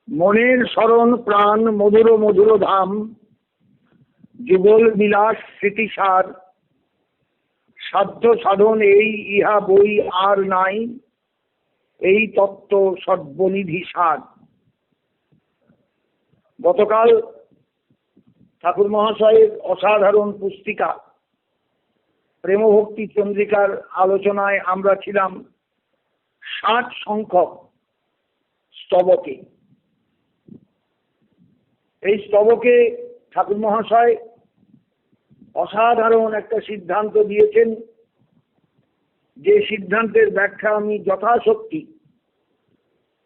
মনের স্মরণ প্রাণ মধুর মধুর ধাম, যুগল বিলাস স্মৃতিসার, সাধ্য সাধন এই ইহা বই আর নাই, এই তত্ত্ব সর্বনিধি সার। গতকাল ঠাকুর মহাশয়ের অসাধারণ পুস্তিকা প্রেমভক্তি চন্দ্রিকার আলোচনায় আমরা ছিলাম 60 সংখ্যক স্তবকে। এই স্তবকে ঠাকুর মহাশয় অসাধারণ একটা সিদ্ধান্ত দিয়েছেন, যে সিদ্ধান্তের ব্যাখ্যা আমি যথাশক্তি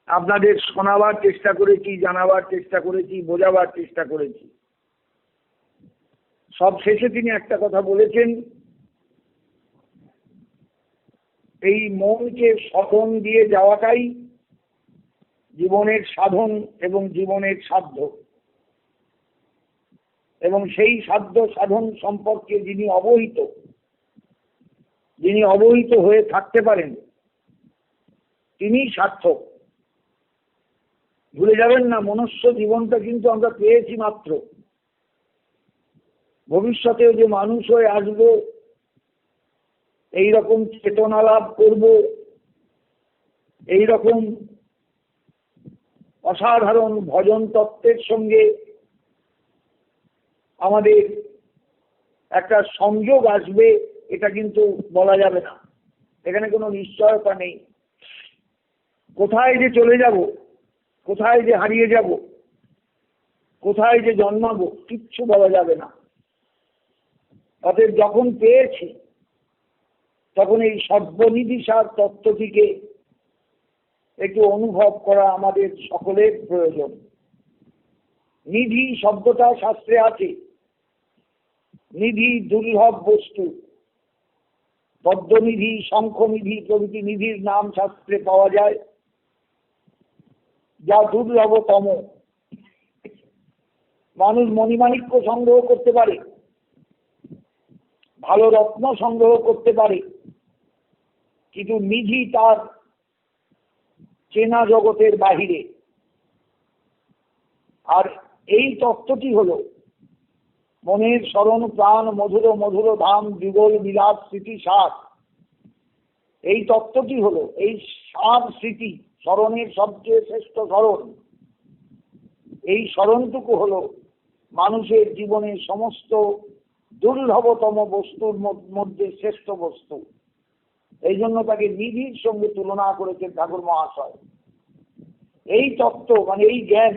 আপনাদের শোনাবার চেষ্টা করেছি, জানাবার চেষ্টা করেছি, বোঝাবার চেষ্টা করেছি। সব শেষে তিনি একটা কথা বলেছেন, এই মনকে স্মরণ দিয়ে যাওয়াটাই জীবনের সাধন এবং জীবনের সাধ্য, এবং সেই সাধ্য সাধন সম্পর্কে যিনি অবহিত হয়ে থাকতে পারেন তিনি সার্থক। ভুলে যাবেন না, মনুষ্য জীবনটা কিন্তু আমরা পেয়েছি মাত্র। ভবিষ্যতেও যে মানুষ হয়ে আসবো, এইরকম চেতনা লাভ করব, এইরকম অসাধারণ ভজন তত্ত্বের সঙ্গে আমাদের একটা সংযোগ আসবে, এটা কিন্তু বলা যাবে না। এখানে কোনো নিশ্চয়তা নেই। কোথায় যে চলে যাব, কোথায় যে হারিয়ে যাব, কোথায় যে জন্মাবো, কিচ্ছু বলা যাবে না। অতএব যখন পেয়েছি তখন এই সর্বনিধি সার তত্ত্বটিকে একটু অনুভব করা আমাদের সকলের প্রয়োজন। নিধি শব্দটা শাস্ত্রে আছে। নিধি দুর্লভ বস্তু, পদ্মনিধি, শঙ্খনিধি প্রভৃতি নিধির নাম শাস্ত্রে পাওয়া যায়, যা দুর্লভতম। মানুষ মণিমাণিক্য সংগ্রহ করতে পারে, ভালো রত্ন সংগ্রহ করতে পারে, কিন্তু নিধি তার চেনা জগতের বাহিরে। আর এই তত্ত্বটি হলো মনের স্মরণ প্রাণ মধুর মধুর ধাম, যুগল বিলাস স্মৃতি সার। এই তত্ত্বটি হলো এই সার স্মৃতি, স্মরণের সবচেয়ে শ্রেষ্ঠ স্মরণ। এই স্মরণটুকু হলো মানুষের জীবনের সমস্ত দুর্লভতম বস্তুর মধ্যে শ্রেষ্ঠ বস্তু। এই জন্য তাকে নিধির সঙ্গে তুলনা করেছেন ঠাকুর মহাশয়। এই তত্ত্ব মানে এই জ্ঞান,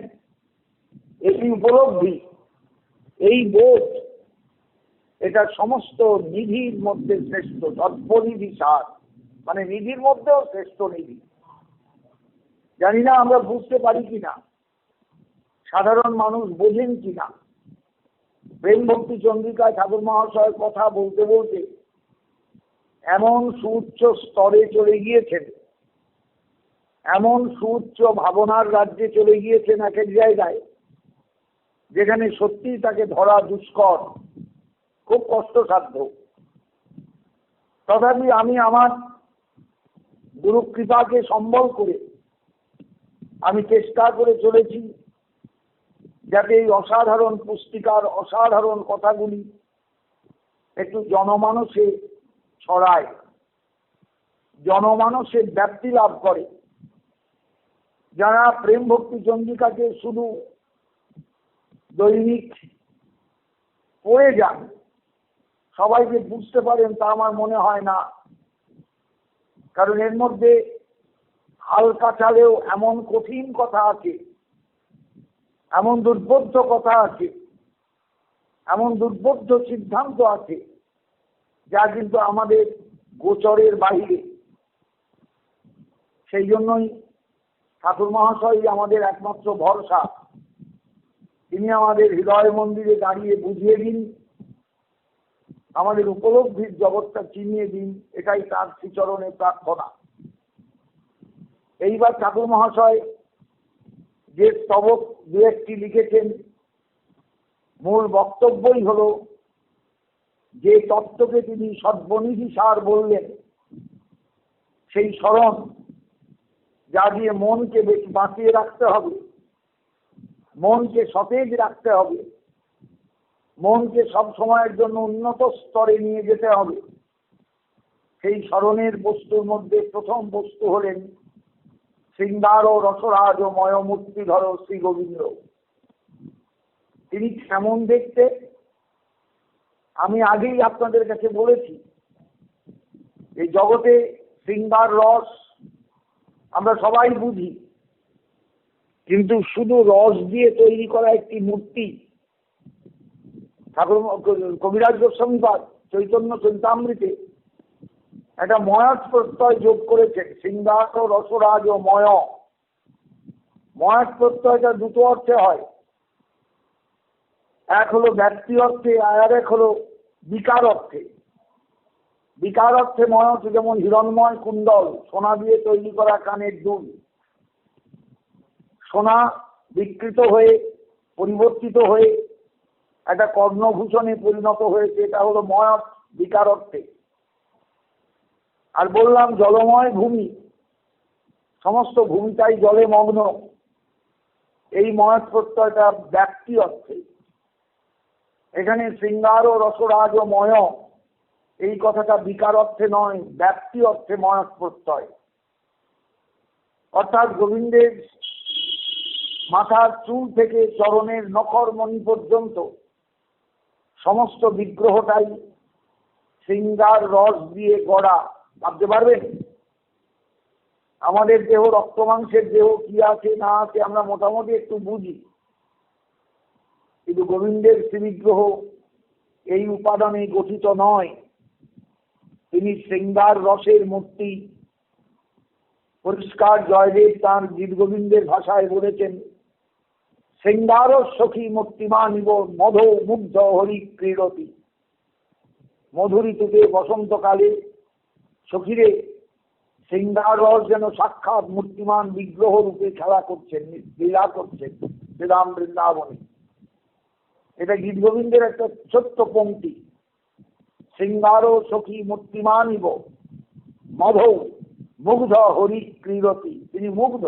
এই উপলব্ধি, এই বোধ, এটা সমস্ত নিধির মধ্যে শ্রেষ্ঠ, সর্বনিধি সার, মানে নিধির মধ্যেও শ্রেষ্ঠ নিধি। জানি না আমরা বুঝতে পারি কিনা, সাধারণ মানুষ বোঝেন কিনা। প্রেম ভক্তি চন্দ্রিকায় ঠাকুর মহাশয়ের কথা বলতে বলতে এমন সুউচ্চ স্তরে চলে গিয়েছেন, এমন সুউচ্চ ভাবনার রাজ্যে চলে গিয়েছেন এক এক জায়গায়, যেখানে সত্যি তাকে ধরা দুষ্কর, খুব কষ্টসাধ্য। তথাপি আমি আমার গুরু কৃপাকে সম্বল করে আমি চেষ্টা করে চলেছি যাতে এই অসাধারণ পুস্তিকার অসাধারণ কথাগুলি একটু জনমানসে ছড়ায়, জনমানসে ব্যাপ্তি লাভ করে। যারা প্রেম ভক্তি চন্দ্রিকাকে শুধু দৈনিক পড়ে যান, সবাইকে বুঝতে পারেন তা আমার মনে হয় না। কারণ এর মধ্যে হালকা চালেও এমন কঠিন কথা আছে, এমন দুর্বোধ্য কথা আছে, এমন দুর্বোধ্য সিদ্ধান্ত আছে, যা কিন্তু আমাদের গোচরের বাহিরে। সেই জন্যই ঠাকুর মহাশয় আমাদের একমাত্র ভরসা। তিনি আমাদের হৃদয় মন্দিরে দাঁড়িয়ে বুঝিয়ে দিন, আমাদের উপলব্ধির জগৎটা চিনিয়ে দিন, এটাই তার শ্রীচরণে প্রার্থনা। এইবার ঠাকুর মহাশয় যে স্তবক দু একটি লিখেছেন, মূল বক্তব্যই হলো যে তত্ত্বকে তিনি সর্বনিধি সার বললেন, সেই স্মরণ, যা দিয়ে মনকে বাঁচিয়ে রাখতে হবে, মনকে সতেজ রাখতে হবে, মনকে সব সময়ের জন্য উন্নত স্তরে নিয়ে যেতে হবে। সেই স্মরণের বস্তুর মধ্যে প্রথম বস্তু হলেন শৃঙ্গার ও রসরাজ ও ময়মূর্তিধর শ্রী গোবিন্দ। তিনি কেমন দেখতে আমি আগেই আপনাদের কাছে বলেছি। এই জগতে শৃঙ্গার রস আমরা সবাই বুঝি, কিন্তু শুধু রস দিয়ে তৈরি করা একটি মূর্তি, ঠাকুর কবিরাজ গোস্বামীপাদ চৈতন্য চৈতামৃতে একটা ময়াত প্রত্যয় যোগ করেছেন। শৃঙ্গার ও রসরাজ ও ময়াত প্রত্যয়টা দুটো অর্থে হয়, এক হলো ব্যক্তি অর্থে আর এক হলো বিকার অর্থে। বিকার অর্থে ময়ত যেমন হিরণময় কুণ্ডল, সোনা দিয়ে তৈরি করা কানের দুল, সোনা বিকৃত হয়ে পরিবর্তিত হয়ে একটা কর্ণভূষণে পরিণত হয়েছে, এটা হলো ময়ত বিকার অর্থে। আর বললাম জলময় ভূমি, সমস্ত ভূমিটাই জলে মগ্ন, এই ময়ত প্রত্যয়টা ব্যক্তি অর্থে। এখানে শৃঙ্গার ও রসরাজ ও ময়, এই কথাটা বিকার অর্থে নয়, ব্যক্তি অর্থে ময়ত প্রত্যয়। অর্থাৎ গোবিন্দের মাথার চুল থেকে চরণের নখর মণি পর্যন্ত সমস্ত বিগ্রহটাই শৃঙ্গার রস দিয়ে গড়া। ভাবতে পারবেন আমাদের দেহ, রক্ত মাংসের দেহ কি আছে না আছে আমরা মোটামুটি একটু বুঝি, কিন্তু গোবিন্দের শ্রীবিগ্রহ এই উপাদানে গঠিত নয়। তিনি শৃঙ্গার রসের মূর্তি। পরিষ্কার জয়দেব তাঁর গীত গোবিন্দের ভাষায় বলেছেন, শৃঙ্গার সখী মূর্তিমানিব মধো মুগ্ধ হরি ক্রীড়তি। মধুর ঋতুতে বসন্তকালে সখীরে শৃঙ্গার রস যেন সাক্ষাৎ মূর্তিমান বিগ্রহ রূপে খেলা করছেন, লীলা করছেন শ্রীরাম বৃন্দাবনে। এটা গীত গোবিন্দের একটা ছোট্ট পংক্তি। শৃঙ্গার সখী মূর্তিমানিব মধৌ মুগ্ধ হরি ক্রীড়তি। তিনি মুগ্ধ,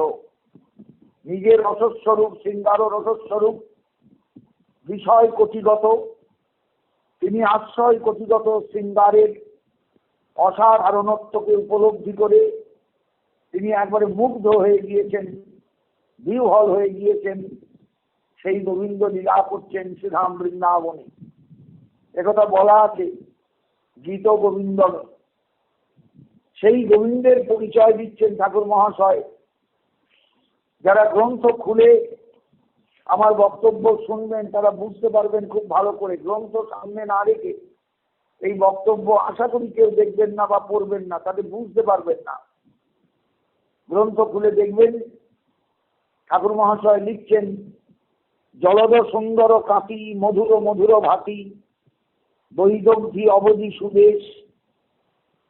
নিজের রসস্বরূপ, শৃঙ্গার রসস্বরূপ, বিষয় কোটিগত, তিনি আশ্রয় কোটিগত শৃঙ্গারের অসাধারণত্বকে উপলব্ধি করে তিনি একবারে মুগ্ধ হয়ে গিয়েছেন, বিহ্বল হয়ে গিয়েছেন। সেই গোবিন্দ লীলা করছেন শ্রীধাম বৃন্দাবনে। একথা বলা আছে গীত গোবিন্দমে। সেই গোবিন্দের পরিচয় দিচ্ছেন ঠাকুর মহাশয়। যারা গ্রন্থ খুলে আমার বক্তব্য শুনবেন তারা বুঝতে পারবেন খুব ভালো করে। গ্রন্থ সামনে না রেখে এই বক্তব্য আশা করি কেউ দেখবেন না বা পড়বেন না, তাদের বুঝতে পারবেন না। গ্রন্থ খুলে দেখবেন ঠাকুর মহাশয় লিখছেন, জলদ সুন্দর কাতি মধুর মধুর ভাতি বৈদগ্ধি অবধি সুদেশ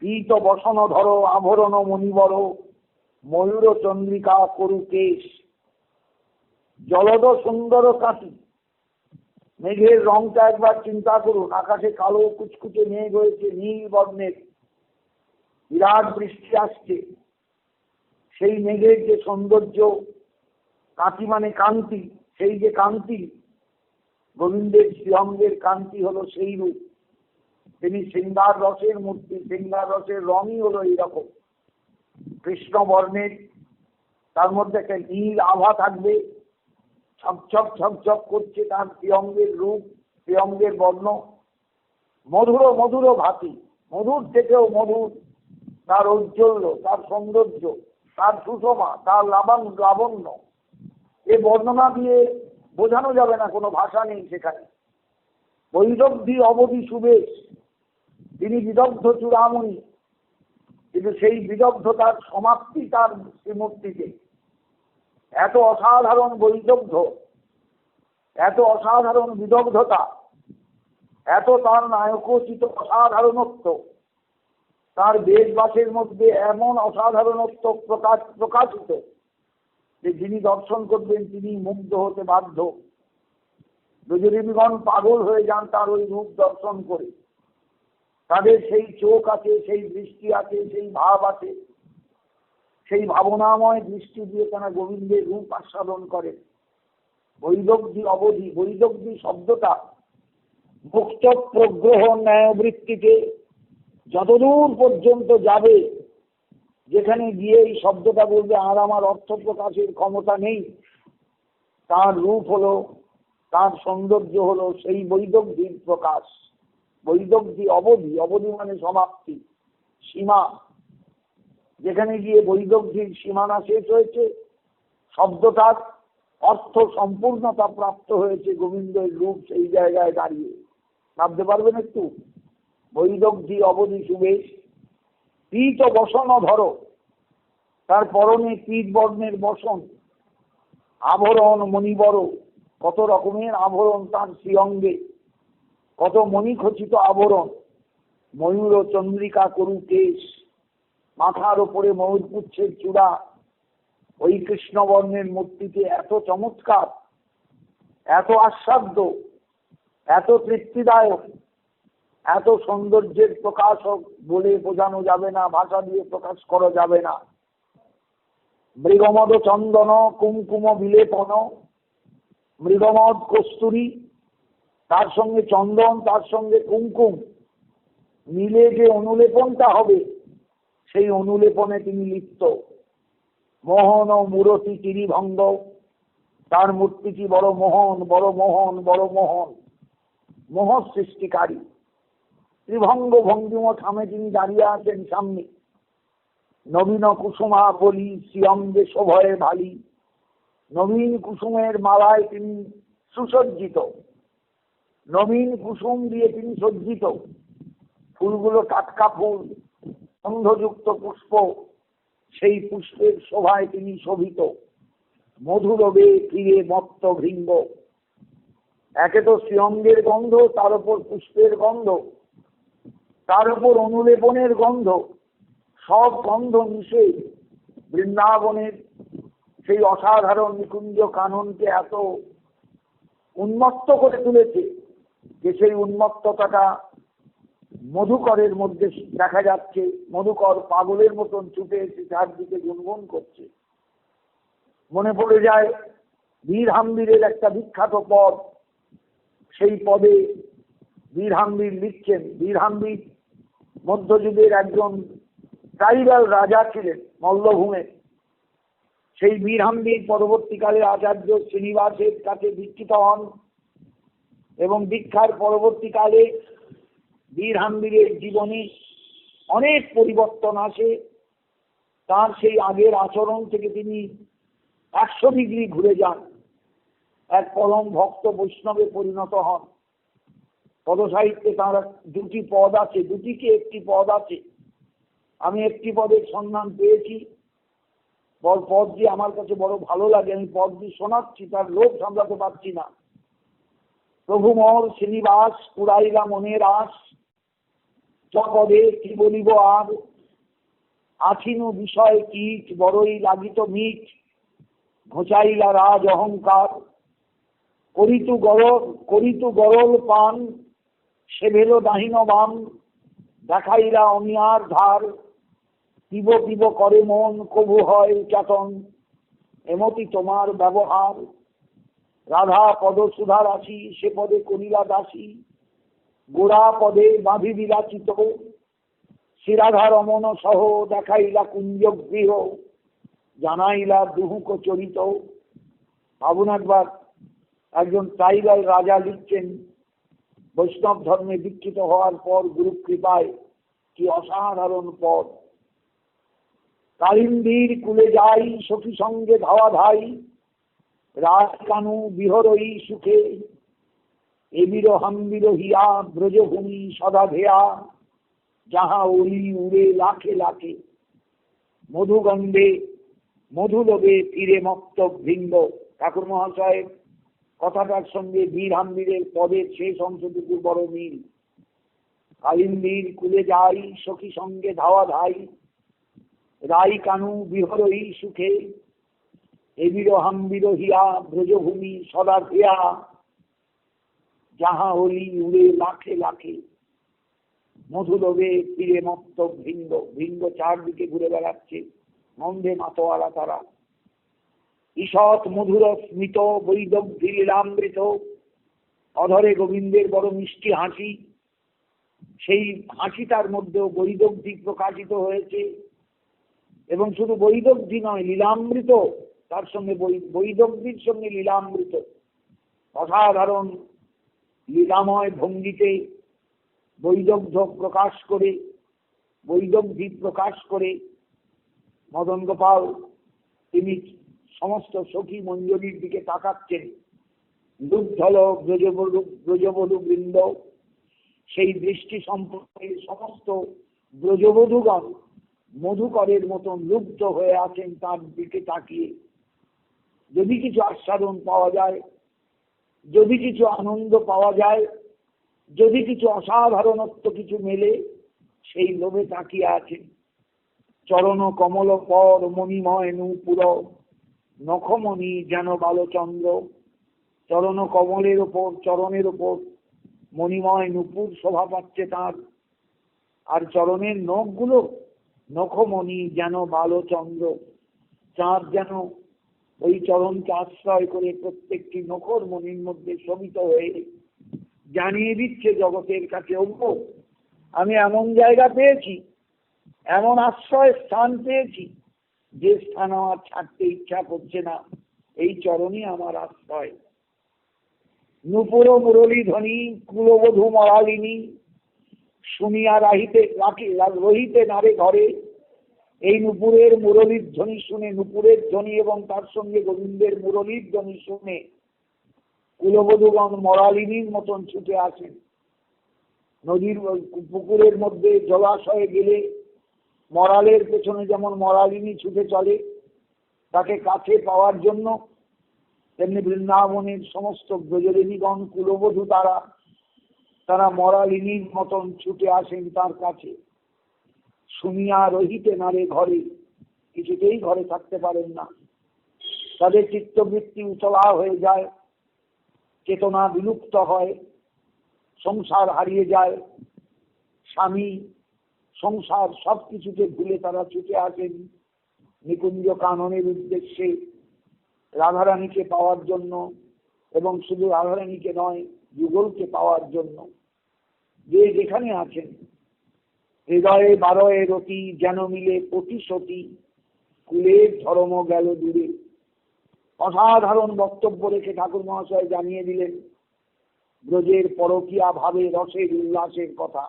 পীত বসন ধর আভরণ মণিবর ময়ূর চন্দ্রিকা করু কেশ। জলদ সুন্দর কাতি, মেঘের রংটা একবার চিন্তা করুন। আকাশে কালো কুচকুচে মেঘ হয়েছে, নীল বর্ণের, বিরাট বৃষ্টি আসছে। সেই মেঘের যে সৌন্দর্য, কাঁতি মানে কান্তি, সেই যে কান্তি, গোবিন্দের শ্রীঅঙ্গের কান্তি হলো সেই রূপ। তিনি শৃঙ্গার রসের মূর্তি। শৃঙ্গার রসের রঙই হলো এইরকম কৃষ্ণ বর্ণের, তার মধ্যে একটা নীল আভা থাকবে, ছকছক ছকছক করছে তার শ্রীঅঙ্গের রূপ, শ্রীঅঙ্গের বর্ণ। মধুর মধুর ভাতি, মধুর থেকেও মধুর তার ঔজ্জ্বল্য, তার সৌন্দর্য, তার সুষমা, তার লাবণ্য। এ বর্ণনা দিয়ে বোঝানো যাবে না, কোনো ভাষা নেই সেখানে। বৈদগ্ধি অবধি সুবেশ, তিনি বিদগ্ধ চূড়ামণি, কিন্তু সেই বিদগ্ধতার সমাপ্তি তার শ্রীমূর্তিতে। এত অসাধারণ বৈদগ্ধ, এত অসাধারণ বিদগ্ধতা, এত তার নায়কোচিত অসাধারণত্ব, তার বেশবাসের মধ্যে এমন অসাধারণত্ব প্রকাশিত যে যিনি দর্শন করবেন তিনি মুগ্ধ হতে বাধ্য। দুজনীগণ পাগল হয়ে যান তার ওই রূপ দর্শন করে। তাদের সেই চোখ আছে, সেই দৃষ্টি আছে, সেই ভাব আছে, সেই ভাবনাময় দৃষ্টি দিয়ে তারা গোবিন্দের রূপ আস্বাদন করেন। বৈদগ্ধি অবধি, বৈদগ্ধি শব্দটা মুক্ত প্রগ্রহ ন্যায়বৃত্তিতে যতদূর পর্যন্ত যাবে, যেখানে গিয়ে এই শব্দটা বলবে আর আমার অর্থ প্রকাশের ক্ষমতা নেই, তার রূপ হলো, তার সৌন্দর্য হলো সেই বৈদগ্ধির প্রকাশ। বৈদগ্ধি অবধি, অবধি মানে সমাপ্তি, সীমা, যেখানে গিয়ে বৈদগ্ধির সীমানা শেষ হয়েছে, শব্দটার অর্থ সম্পূর্ণতা প্রাপ্ত হয়েছে, গোবিন্দের রূপ সেই জায়গায় দাঁড়িয়ে। ভাবতে পারবেন একটু? বৈদগ্ধি অবধি সুবেশ, পীত বসন ধরো, তার পরনে পীত বর্ণের বসন, আভরণ মণিবর, কত রকমের আভরণ তার শ্রীঅঙ্গে, কত মণিখচিত আভরণ, ময়ূর ও চন্দ্রিকা করু কেশ, মাথার ওপরে ময়ূরপুচ্ছের চূড়া, ওই কৃষ্ণবর্ণের মূর্তিতে এত চমৎকার, এত আস্বাদ্য, এত তৃপ্তিদায়ক, এত সৌন্দর্যের প্রকাশক বলে বোঝানো যাবে না, ভাষা দিয়ে প্রকাশ করা যাবে না। মৃগমদ চন্দন কুমকুম বিলেপন, মৃগমদ কস্তুরী, তার সঙ্গে চন্দন, তার সঙ্গে কুমকুম মিলে যে অনুলেপনটা হবে, সেই অনুলেপনে তিনি লিপ্ত। মোহন ও মূরতি তিরিভঙ্গ, তার মূর্তিটি বড় মোহন, বড় মোহন, বড় মোহন, মোহ সৃষ্টিকারী। ত্রিভঙ্গ ভঙ্গিম থামে তিনি দাঁড়িয়ে আছেন সামনে। নবীন কুসুমা বলি শ্রীঅঙ্গে শোভয়ে ভালি, নবীন কুসুমের মালায় তিনি সুসজ্জিত, নবীন কুসুম দিয়ে তিনি সজ্জিত, ফুলগুলো টাটকা ফুল, গন্ধযুক্ত পুষ্প, সেই পুষ্পের শোভায় তিনি শোভিত। মধুরবে ফিরে মত্ত ভৃঙ্গ, একে তো শ্রীঅঙ্গের গন্ধ, তার উপর পুষ্পের গন্ধ, তার উপর অনুলেপনের গন্ধ, সব গন্ধ মিশে বৃন্দাবনের সেই অসাধারণ নিকুঞ্জ কাননকে এত উন্মত্ত করে তুলেছে যে সেই উন্মত্ততাটা মধুকরের মধ্যে দেখা যাচ্ছে। মধুকর পাগলের মতন ছুটে এসে চারদিকে গুনগুন করছে। মনে পড়ে যায় বীরহাম্বীরের একটা বিখ্যাত পদ, সেই পদে বীরহাম্বীর লিখছেন, বীরহাম্বীর মধ্যযুগের একজন ট্রাইবাল রাজা ছিলেন মল্লভূমে। সেই বীরহাম্বীর পরবর্তীকালে আচার্য শ্রীনিবাসের কাছে দীক্ষিত হন এবং দীক্ষার পরবর্তীকালে বীরহাম্বীরের জীবনে অনেক পরিবর্তন আসে। তার সেই আগের আচরণ থেকে তিনি 100 ডিগ্রি ঘুরে যান, এক পরম ভক্ত বৈষ্ণবে পরিণত হন। পদসাহিত্যে তাঁর 2টি পদ আছে, 2টি কি 1টি পদ আছে। আমি 1টি পদের সন্ধান পেয়েছি। পদটি আমার কাছে বড় ভালো লাগে, আমি পদটি শোনাচ্ছি, তার লোভ সামলাতে পারছি না। প্রভু মোর শ্রীনিবাস পুরাইলা মনের আস, চপদে কি বলিব আর, আছিনু বিষয় কীট বড়ই লাগিত মিট, ঘোচাইলা রাজ অহংকার, করিতু গরল পান, সেভেল দাহিন বাম, দেখাইলা অনিয়ার ধার, পিব পিব করে মন কবু হয় চেতন, এমতি তোমার ব্যবহার। রাধা পদ সুধা রাশি, সে পদে করিলা দাসী, গোড়া পদে বাঁধি বিলাচিত, শ্রীরাধা রমন সহ দেখাইলা কুঞ্জ গৃহ, জানাইলা দুহুক চরিত। ভাবুন একবার, একজন ট্রাইবাল রাজা লিখছেন বৈষ্ণব ধর্মে দীক্ষিত হওয়ার পর গুরু কৃপায়, কি অসাধারণ পদ। কালিন্দীর কুলে যাই সখী সঙ্গে ধাওয়া ধাই, রাজ কানু বিহরই সুখে, এবির হাম্বির হিয়া ব্রজভূমি সদা ধেয়া, যাহা ওলি উড়ে লাখে লাখে, মধুগন্ধে মধুলোভে ফিরে মত্ত ভৃঙ্গ। ঠাকুর মহাশয় কথাটার সঙ্গে বীরহাম্বীরের পদের শেষ অংশটুকু বড় মিল। কালিন্দীর কুলে যাই সখী সঙ্গে ধাওয়া ধাই, রাই কানু বিহরই সুখে, এবির হাম্বির হিয়া ব্রজভূমি সদা ধেয়া, যাহা হলি উড়ে লাখে লাখে, মধুলোভে ফিরে মত্ত ভৃঙ্গ। ভৃঙ্গ চারদিকে ঘুরে বেড়াচ্ছে, মন্দে মাতোয়ারা তারা। ঈষৎ মধুর স্মিত বৈদগ্ধি লীলামৃত, অধরে গোবিন্দের বড় মিষ্টি হাসি, সেই হাসিটার মধ্যেও বৈদগ্ধি প্রকাশিত হয়েছে। এবং শুধু বৈদগ্ধি নয়, লীলামৃত, তার সঙ্গে বৈদগ্ধির সঙ্গে লীলামৃত, অসাধারণ লীলাময় ভঙ্গিতে বৈদগ্ধ প্রকাশ করে, বৈদগ্ধি প্রকাশ করে মদন গোপাল তিনি সমস্ত সখী মঞ্জরীর দিকে তাকাচ্ছেন। দুর্ধল ব্রজবধূ বৃন্দ, সেই দৃষ্টি সম্পর্কে সমস্ত ব্রজবধূগণ মধুকরের মতন লুব্ধ হয়ে আছেন তার দিকে তাকিয়ে। যদি কিছু আস্বাদন পাওয়া যায়, যদি কিছু আনন্দ পাওয়া যায়, যদি কিছু অসাধারণত্ব কিছু মেলে, সেই লোভে তাকিয়ে আছেন। চরণ কমল পর মণিময় নূপুর, নখমণি যেন বালচন্দ্র। চরণ কমলের ওপর, চরণের ওপর মণিময় নূপুর শোভা পাচ্ছে তার, আর চরণের নখগুলো নখমণি যেন বালচন্দ্র। চাঁদ যেন ওই চরণকে আশ্রয় করে প্রত্যেকটি নখর মণির মধ্যে শোভিত হয়ে জানিয়ে দিচ্ছে জগতের কাছে, ওগো আমি এমন জায়গা পেয়েছি, এমন আশ্রয় স্থান পেয়েছি, যে স্থান আমার ছাড়তে ইচ্ছা করছে না, এই চরণই আমার আশ্রয়। নূপুর মুরলী ধ্বনি কুলবধূ মরালিনী, শুনিয়া রহিতে নারে ঘরে। এই নূপুরের মুরলীর ধ্বনি শুনে, নূপুরের ধ্বনি এবং তার সঙ্গে গোবিন্দের মুরলীর ধ্বনি শুনে কুলবধূগণ মরালিনীর মতন ছুটে আসেন। নদীর পুকুরের মধ্যে জলাশয়ে গেলে মরালের পেছনে যেমন মরালিনী ছুটে চলে তাকে কাছে পাওয়ার জন্য, তেমনি বৃন্দাবনের সমস্ত ব্রজরেণীগণ কুলবধূ তারা মরালিনীর মতন ছুটে আসেন তার কাছে। শুনিয়া রহিতে নারে ঘরে, কিছুতেই ঘরে থাকতে পারেন না, তাদের চিত্তবৃত্তি উতলা হয়ে যায়, চেতনা বিলুপ্ত হয়, সংসার হারিয়ে যায়, স্বামী সংসার সবকিছুকে ভুলে তারা ছুটে আসেন নিকুঞ্জ কাননের উদ্দেশ্যে, রাধারানীকে পাওয়ার জন্য, এবং শুধু রাধারানীকে নয়, যুগলকে পাওয়ার জন্য। যে যেখানে আছেন, হৃদয়ে বারয়ে রতি যেন মিলে প্রতিশতি, কুলের ধর্ম গেল দূরে। অসাধারণ বক্তব্য রেখে ঠাকুর মহাশয় জানিয়ে দিলেন ব্রজের পরকীয়া ভাবে রসের উল্লাসের কথা।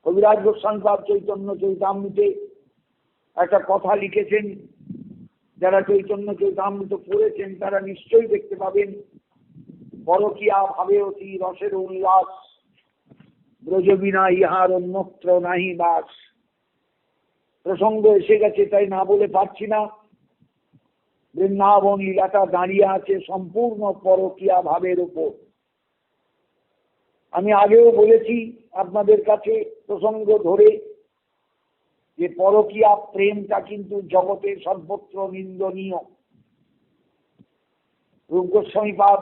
কবিরাজ গোস্বামীপাদ চৈতন্য চৈতামৃতে একটা কথা লিখেছেন, যারা চৈতন্য চৈতামৃত পড়েছেন তারা নিশ্চয়ই দেখতে পাবেন, পরকীয়া ভাবে অতি রসের উল্লাস, ব্রজ বিনা ইহার অন্যত্র নাহি বাস। প্রসঙ্গ এসে গেছে তাই না বলে পারছি না। বৃন্দাবন লীলাটা দাঁড়িয়ে আছে সম্পূর্ণ পরকীয়া ভাবের উপর। আমি আগেও বলেছি আপনাদের কাছে প্রসঙ্গ ধরে যে পরকীয়া প্রেমটা কিন্তু জগতের সর্বত্র নিন্দনীয়। রূপ গোস্বামীপাদ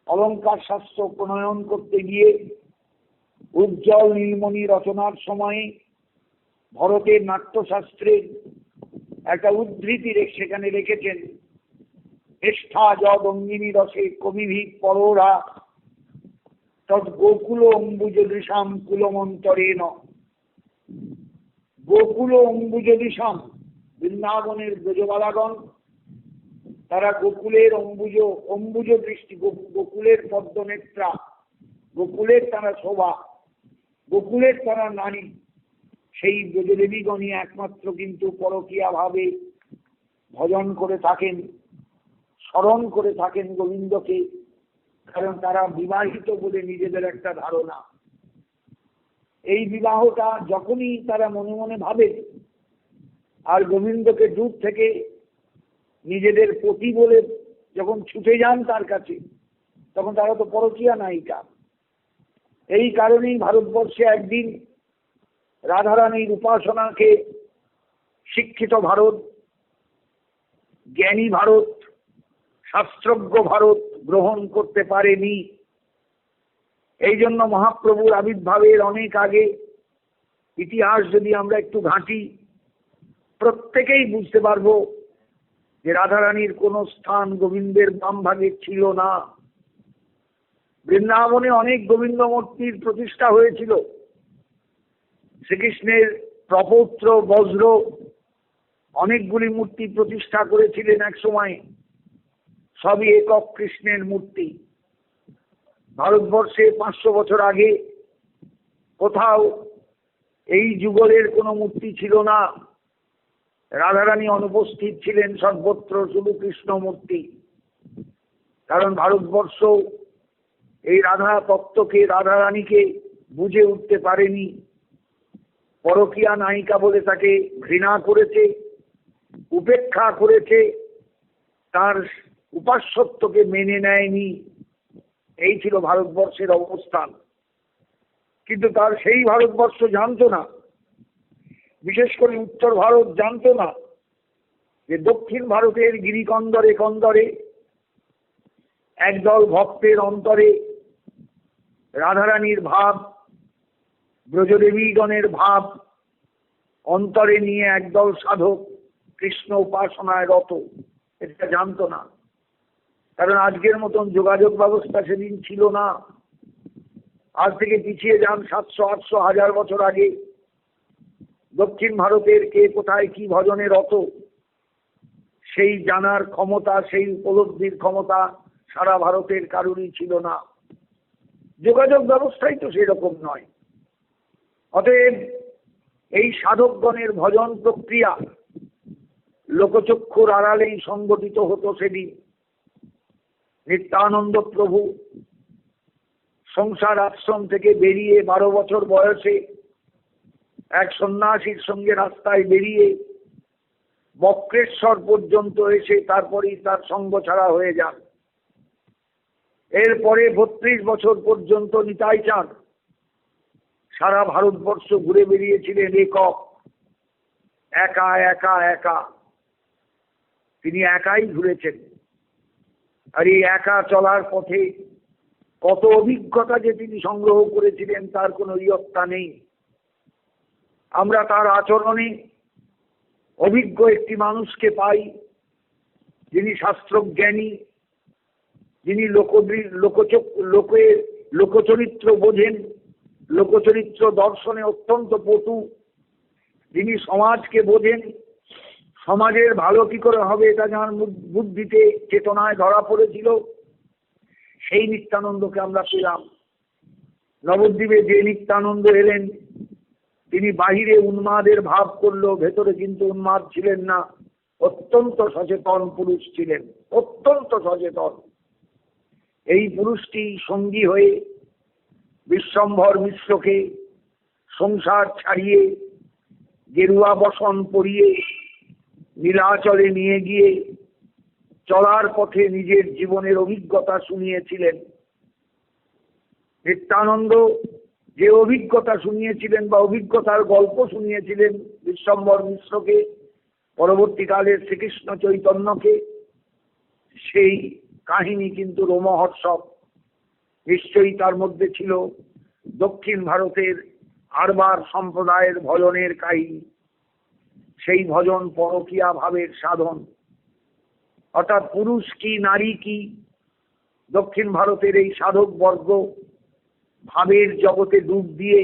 অলঙ্কার শাস্ত্র প্রণয়ন করতে গিয়ে উজ্জ্বল নীলমণি রচনার সময়ে ভরতের নাট্যশাস্ত্রের একটা উদ্ধৃতি সেখানে রেখেছেন, এষ্ঠা যদঙ্গিনী রসে কবিভিক পরোরা তৎ গোকুল অম্বুজ দৃশাম কুলমন্তরেণ। গোকুল অম্বুজ দৃশাম, বৃন্দাবনের ব্রজবালাগণ তারা গোকুলের অম্বুজ দৃষ্টি, গোকুলের পদ্মনেত্রা, গোকুলের তারা শোভা, গোকুলের তারা নারী, সেই ব্রজদেবীগণই একমাত্র কিন্তু পরকীয়া ভাবে ভজন করে থাকেন, স্মরণ করে থাকেন গোবিন্দকে, কারণ তারা বিবাহিত বলে নিজেদের একটা ধারণা। এই বিবাহটা যখনই তারা মনে মনে ভাবে আর গোবিন্দকে দূর থেকে নিজেদের পতি বলে যখন ছুটে যান তার কাছে, তখন তারা তো পরকীয়া নায়িকা। এই কারণেই ভারতবর্ষে একদিন রাধারানীর উপাসনাকে শিক্ষিত ভারত, জ্ঞানী ভারত, শাস্ত্রজ্ঞ ভারত গ্রহণ করতে পারেনি। এই জন্য মহাপ্রভুর আবির্ভাবের অনেক আগে ইতিহাস যদি আমরা একটু ঘাঁটি, প্রত্যেকেই বুঝতে পারবো যে রাধারানীর কোনো স্থান গোবিন্দের বাম ভাগে ছিল না। বৃন্দাবনে অনেক গোবিন্দ মূর্তির প্রতিষ্ঠা হয়েছিল। শ্রীকৃষ্ণের প্রপৌত্র বজ্র অনেকগুলি মূর্তি প্রতিষ্ঠা করেছিলেন এক সময়, সবই একক কৃষ্ণের মূর্তি। ভারতবর্ষে 500 বছর আগে কোথাও এই যুগলের কোনো মূর্তি ছিল না। রাধারানী অনুপস্থিত ছিলেন সর্বত্র, শুধু কৃষ্ণ মূর্তি। কারণ ভারতবর্ষ এই রাধা তত্ত্বকে, রাধারানীকে বুঝে উঠতে পারেনি। পরকীয়া নায়িকা বলে তাকে ঘৃণা করেছে, উপেক্ষা করেছে, তার উপাস্যত্বকে মেনে নেয়নি। এই ছিল ভারতবর্ষের অবস্থান। কিন্তু তার সেই ভারতবর্ষ জানতো না, বিশেষ করে উত্তর ভারত জানতো না যে দক্ষিণ ভারতের গিরিকন্দরে কন্দরে একদল ভক্তের অন্তরে রাধারানীর ভাব, ব্রজদেবীগণের ভাব অন্তরে নিয়ে একদল সাধক কৃষ্ণ উপাসনায় রত। এটা জানতো না, কারণ আজকের মতন যোগাযোগ ব্যবস্থা সেদিন ছিল না। আজ থেকে পিছিয়ে যান 700, 800, 1000 বছর আগে। দক্ষিণ ভারতের কে কোথায় কি ভজনে রত, সেই জানার ক্ষমতা, সেই উপলব্ধির ক্ষমতা সারা ভারতের কারুরই ছিল না। যোগাযোগ ব্যবস্থাই তো সেরকম নয়। অতএব এই সাধকগণের ভজন প্রক্রিয়া লোকচক্ষুর আড়ালেই সংগঠিত হতো সেদিন। নিত্যানন্দ প্রভু সংসার আশ্রম থেকে বেরিয়ে 12 বছর বয়সে এক সন্ন্যাসীর সঙ্গে রাস্তায় বেরিয়ে বক্রেশ্বর পর্যন্ত এসে তারপরেই তার সঙ্গ ছাড়া হয়ে যান। এরপরে 32 বছর পর্যন্ত নিতাই চাঁদ সারা ভারতবর্ষ ঘুরে বেরিয়েছিলেন একক, একা একা একা। তিনি একাই ঘুরেছেন। আর এই একা চলার পথে কত অভিজ্ঞতা যে তিনি সংগ্রহ করেছিলেন তার কোনো ইয়ত্তা নেই। আমরা তার আচরণে অভিজ্ঞ একটি মানুষকে পাই, যিনি শাস্ত্রজ্ঞানী, যিনি লোকচরিত্র বোঝেন, লোকচরিত্র দর্শনে অত্যন্ত পটু, যিনি সমাজকে বোঝেন, সমাজের ভালো কি করে হবে এটা যার বুদ্ধিতে চেতনায় ধরা পড়েছিল, সেই নিত্যানন্দকে আমরা পেলাম। নবদ্বীপে যে নিত্যানন্দ এলেন, তিনি বাহিরে উন্মাদের ভাব করলেও ভেতরে কিন্তু উন্মাদ ছিলেন না। অত্যন্ত সচেতন পুরুষ ছিলেন, অত্যন্ত সচেতন। এই পুরুষটি সঙ্গী হয়ে বিশ্বম্ভর মিশ্রকে সংসার ছাড়িয়ে গেরুয়া বসন পরিয়ে নীলাচলে নিয়ে গিয়ে চলার পথে নিজের জীবনের অভিজ্ঞতা শুনিয়েছিলেন। নিত্যানন্দ যে অভিজ্ঞতা শুনিয়েছিলেন বা অভিজ্ঞতার গল্প শুনিয়েছিলেন বিশ্বম্ভর মিশ্রকে, পরবর্তীকালে শ্রীকৃষ্ণ চৈতন্যকে, সেই কাহিনী কিন্তু রোমহর্ষক। নিশ্চয়ই তার মধ্যে ছিল দক্ষিণ ভারতের আরবার সম্প্রদায়ের ভজনের কাহিনী। সেই ভজন পরকীয়া ভাবের সাধন, অর্থাৎ পুরুষ কি নারী কি, দক্ষিণ ভারতের এই সাধক বর্গ ভাবের জগতে ডুব দিয়ে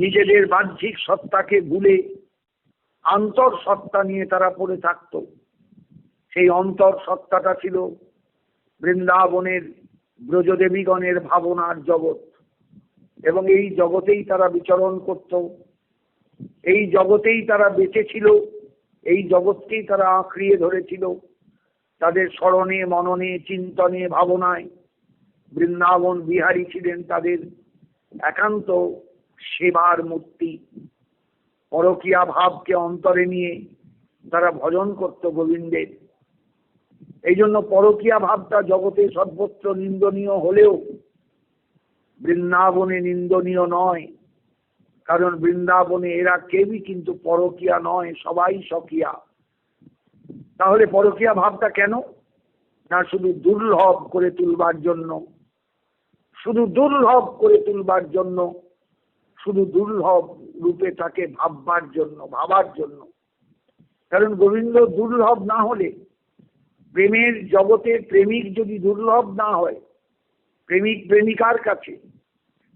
নিজেদের বাহ্যিক সত্তাকে ভুলে আন্তর সত্তা নিয়ে তারা পড়ে থাকত। সেই অন্তর সত্তাটা ছিল বৃন্দাবনের ব্রজদেবীগণের ভাবনার জগৎ, এবং এই জগতেই তারা বিচরণ করত, এই জগতেই তারা বেঁচে ছিল, এই জগৎকেই তারা আঁকড়িয়ে ধরেছিল। তাদের স্মরণে, মননে, চিন্তনে, ভাবনায় বৃন্দাবন বিহারী ছিলেন তাদের একান্ত সেবার মূর্তি। পরকীয়া ভাবকে অন্তরে নিয়ে তারা ভজন করত গোবিন্দের। এই জন্য পরকীয়া ভাবটা জগতে সর্বত্র নিন্দনীয় হলেও বৃন্দাবনে নিন্দনীয় নয়। কারণ বৃন্দাবনে এরা কেউই কিন্তু পরকীয়া নয়, সবাই স্বকীয়া। তাহলে পরকীয়া ভাবটা কেন? না শুধু দুর্লভ করে তুলবার জন্য, শুধু দুর্লভ করে তুলবার জন্য, শুধু দুর্লভ রূপে তাকে ভাববার জন্য, ভাবার জন্য। কারণ গোবিন্দ দুর্লভ না হলে, প্রেমের জগতে প্রেমিক যদি দুর্লভ না হয় প্রেমিক প্রেমিকার কাছে,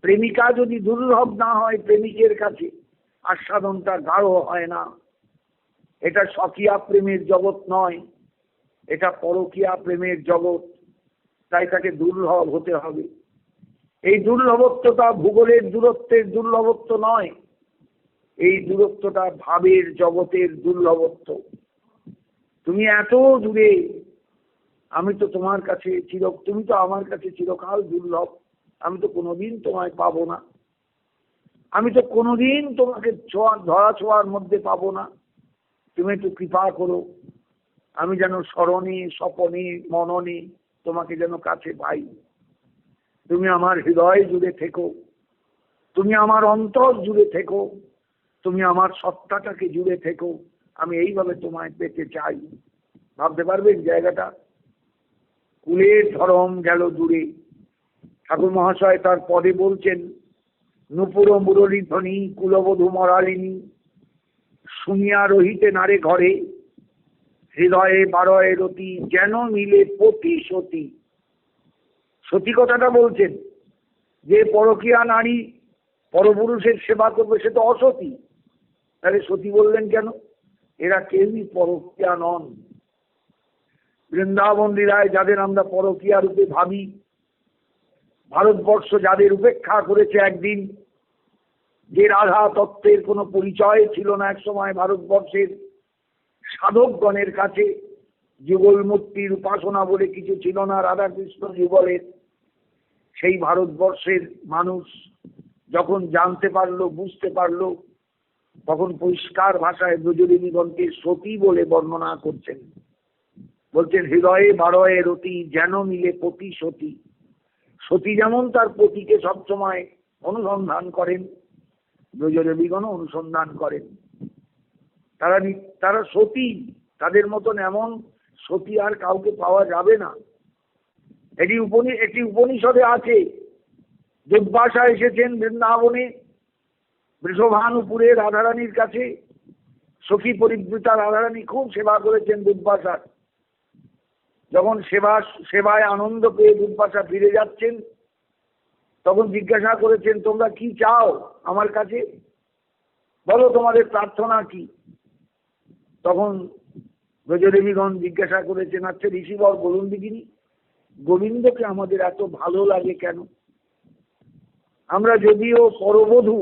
প্রেমিকা যদি দুর্লভ না হয় প্রেমিকের কাছে, আস্বাদনটা গাঢ় হয় না। এটা স্বকীয়া প্রেমের জগৎ নয়, এটা পরকীয়া প্রেমের জগৎ। তাই তাকে দুর্লভ হতে হবে। এই দুর্লভত্বটা ভূগোলের দূরত্বের দুর্লভত্ব নয়, এই দূরত্বটা ভাবের জগতের দুর্লভত্ব। তুমি এত দূরে, আমি তো তোমার কাছে তুমি তো আমার কাছে চিরকাল দুর্লভ। আমি তো কোনোদিন তোমায় পাবো না, আমি তো কোনোদিন তোমাকে ধরা ছোঁয়ার মধ্যে পাবো না। তুমি একটু কৃপা করো, আমি যেন স্মরণে স্বপনে মননে তোমাকে যেন কাছে পাই। তুমি আমার হৃদয় জুড়ে থেকো, তুমি আমার অন্তর জুড়ে থেকো, তুমি আমার সত্তাটাকে জুড়ে থেকো। আমি এইভাবে তোমায় পেতে চাই। ভাবতে পারবেন জায়গাটা? কুলের ধরম গেল দূরে। ঠাকুর মহাশয় তার পদে বলছেন, নুপুর মুরলী ধ্বনি কুলবধূ মরালিনী, শুনিয়া রহিতে নারে ঘরে, হৃদয়ে বারয়ে রতি যেন মিলে পতি সতী। সতী কথাটা বলছেন, যে পরকীয়া নারী পরপুরুষের সেবা করবে সে তো অসতী। তাহলে সতী বললেন কেন? এরা কেউই পরকীয়া নন। বৃন্দাবন লীলায় যাদের আমরা পরকীয়া রূপে ভাবি, ভারতবর্ষ যাদের উপেক্ষা করেছে একদিন, যে রাধা তত্ত্বের কোনো পরিচয় ছিল না এক সময় ভারতবর্ষের সাধকগণের কাছে, যুগল মূর্তির উপাসনা বলে কিছু ছিল না রাধাকৃষ্ণ যুগলের, সেই ভারতবর্ষের মানুষ যখন জানতে পারলো, বুঝতে পারলো, তখন পরিষ্কার ভাষায় ব্রজলিনীগণকে সতী বলে বর্ণনা করছেন। বলছেন, হৃদয়ে বারয়ে রতি যেন মিলে পতি সতী। সতী যেমন তার পতিকে সবসময় অনুসন্ধান করেন, ব্রজদেবীগণও অনুসন্ধান করেন। তারা সতী, তাদের মতন এমন সতী আর কাউকে পাওয়া যাবে না। এটি উপনিষদে আছে। দুর্বাসা এসেছেন বৃন্দাবনে বৃষভানুপুরে রাধারানীর কাছে। সখী পরিবৃতা রাধারানী খুব সেবা করেছেন দুর্বাসার। যখন সেবায় আনন্দ পেয়ে দুর্বাসা ফিরে যাচ্ছেন, তখন জিজ্ঞাসা করেছেন, তোমরা কি চাও আমার কাছে, বলো তোমাদের প্রার্থনা কি? তখন ব্রজদেবীগণ জিজ্ঞাসা করেছেন, আচ্ছা ঋষিবর বলুন দেখিনি, গোবিন্দকে আমাদের এত ভালো লাগে কেন? আমরা যদিও পরবধূ,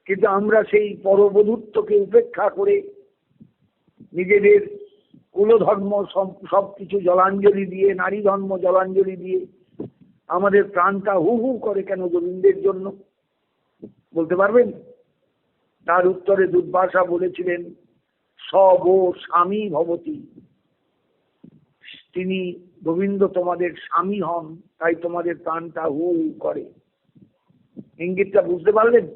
কিন্তু আমরা সেই পরবধূত্বকে উপেক্ষা করে নিজেদের কুলধর্ম সবকিছু জলাঞ্জলি দিয়ে, নারী ধর্ম জলাঞ্জলি দিয়ে আমাদের প্রাণটা হু হু করে কেন গোবিন্দের জন্য? বলতে পারবেন? তার উত্তরে দুর্বাসা বলেছিলেন, সব স্বামী ভবতী। তিনি গোবিন্দ তোমাদের স্বামী হন, তাই তোমাদের প্রাণটা হু হু করে। ইঙ্গিতটা বুঝতে পারলেন?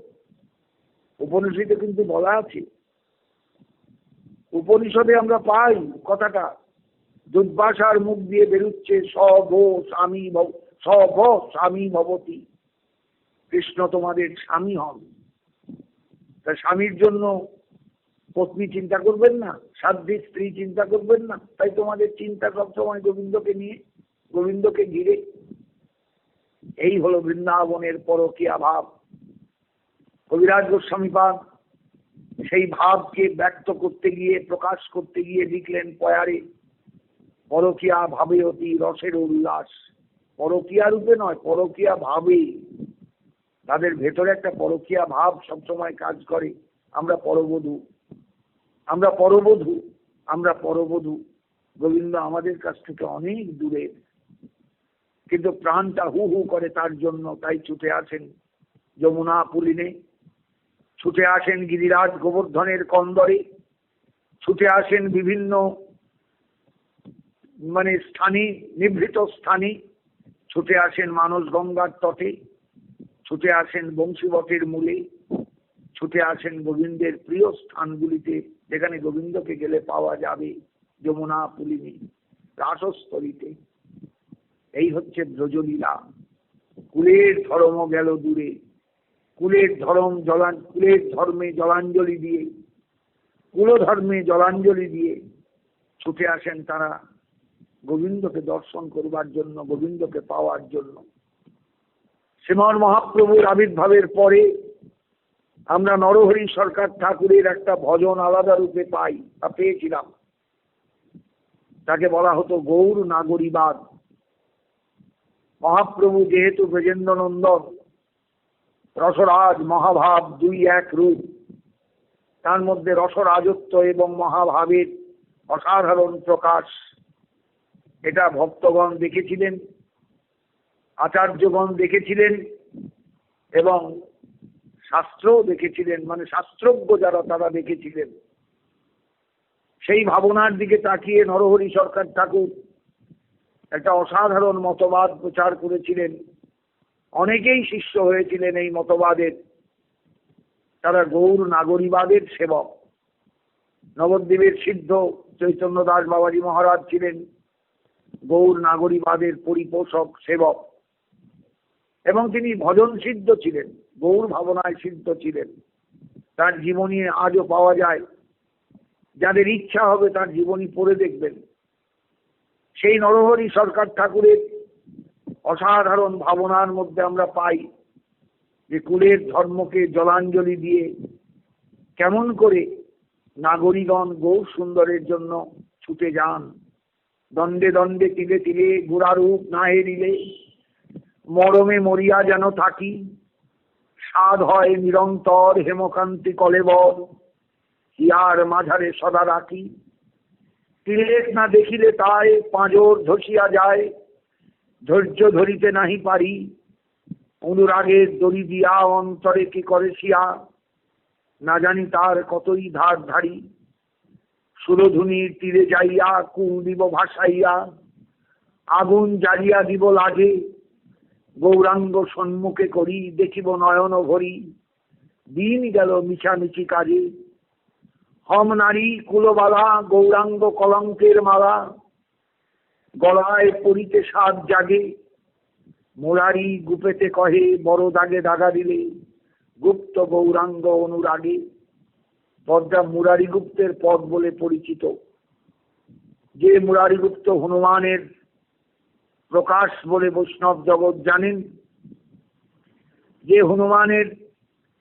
উপনিষদে কিন্তু বলা আছে, উপনিষদে আমরা পাই কথাটা, দুর্বাসার মুখ দিয়ে বেরুচ্ছে, সব স্বামী ভবতী। কৃষ্ণ তোমাদের স্বামী হন। তা স্বামীর জন্য পত্নী চিন্তা করবেন না, সাধ্বী স্ত্রী চিন্তা করবেন না? তাই তোমাদের চিন্তা সবসময় গোবিন্দকে নিয়ে, গোবিন্দকে ঘিরে। এই হলো বৃন্দাবনের পরকীয়া ভাব। কবিরাজ গোস্বামীপাদ সেই ভাবকে ব্যক্ত করতে গিয়ে, প্রকাশ করতে গিয়ে লিখলেন পয়ারে, পরকীয়া ভাবে অতি রসের উল্লাস। পরকীয়া রূপে নয়, পরকীয়া ভাবে। তাদের ভেতরে একটা পরকীয়া ভাব সবসময় কাজ করে। আমরা পরবধূ, আমরা পরবধূ, আমরা পরবধূ। গোবিন্দ আমাদের কাছ থেকে অনেক দূরে, কিন্তু প্রাণটা হু হু করে তার জন্য। তাই ছুটে আসেন যমুনা পুলিনে, ছুটে আসেন গিরিরাজ গোবর্ধনের কন্দরে, ছুটে আসেন বিভিন্ন স্থানে, নিভৃত স্থানে, ছুটে আসেন মানস গঙ্গার তটে, ছুটে আসেন বংশীবটের মূলে, ছুটে আসেন গোবিন্দের প্রিয় স্থানগুলিতে, যেখানে গোবিন্দকে গেলে পাওয়া যাবে, যমুনা পুলিনে, রাসস্থলীতে। এই হচ্ছে ব্রজলীলা। কুলের ধর্ম গেল দূরে, কুলের ধর্মে জলাঞ্জলি দিয়ে কুলধর্মে জলাঞ্জলি দিয়ে ছুটে আসেন তারা গোবিন্দকে দর্শন করবার জন্য, গোবিন্দকে পাওয়ার জন্য। শ্রীমন মহাপ্রভুর আবির্ভাবের পরে আমরা নরহরি সরকার ঠাকুরের একটা ভজন আলাদা রূপে পাই বা পেয়েছিলাম। তাকে বলা হতো গৌর নাগরীবাদ। মহাপ্রভু যেহেতু ব্রজেন্দ্র নন্দন, রসরাজ মহাভাব দুই এক রূপ, তার মধ্যে রসরাজত্ব এবং মহাভাবের অসাধারণ প্রকাশ এটা ভক্তগণ দেখেছিলেন, আচার্যগণ দেখেছিলেন এবং শাস্ত্রও দেখেছিলেন, মানে শাস্ত্রজ্ঞ যারা তারা দেখেছিলেন। সেই ভাবনার দিকে তাকিয়ে নরহরি সরকার ঠাকুর একটা অসাধারণ মতবাদ প্রচার করেছিলেন। অনেকেই শিষ্য হয়েছিলেন এই মতবাদের। তারা গৌর নাগরীবাদের সেবক। নবদ্বীপের সিদ্ধ চৈতন্য দাস বাবাজি মহারাজ ছিলেন গৌর নাগরীবাদের পরিপোষক, সেবক, এবং তিনি ভজন সিদ্ধ ছিলেন, গৌর ভাবনায় সিদ্ধ ছিলেন। তার জীবনী আজও পাওয়া যায়। যাদের ইচ্ছা হবে তার জীবনী পড়ে দেখবেন। সেই নরহরি সরকার ঠাকুরের অসাধারণ ভাবনার মধ্যে আমরা পাই যে কুলের ধর্মকে জলাঞ্জলি দিয়ে কেমন করে নাগরিকগণ গৌর সুন্দরের জন্য ছুটে যান। দণ্ডে দণ্ডে তিলে তিলে গোড়ারূপ না হেরিলে মরমে মরিয়া যেন থাকি, সাধ হয় নিরন্তর হেমকান্তি কলেবর, হিয়ার মাঝারে সদা রাখি। তিলেক না দেখিলে তাই পাঁজর ধসিয়া যায়, ধৈর্য ধরিতে নাহি পারি। অনুরাগের দড়ি দিয়া অন্তরে কি করে শিয়া, না জানি তার কতই ধার ধারি। সুরধুনির তীরে যাইয়া কুল দিব ভাসাইয়া, আগুন জ্বালিয়া দিব লাগে। গৌরাঙ্গ সম্মুখে করি দেখিব নয়ন ভরি, দিন গেল মিছামিছি কাজে। হম নারী কুলবালা গৌরাঙ্গ কলঙ্কের মালা, গলায় পরিতে সাত জাগে। মুরারি গুপেতে কহে বড় দাগে দাগা দিলে, গুপ্ত গৌরাঙ্গ অনুরাগে। পদটা মুরারি গুপ্তের পদ বলে পরিচিত। যে মুরারি গুপ্ত হনুমানের প্রকাশ বলে বৈষ্ণব জগৎ জানেন, যে হনুমানের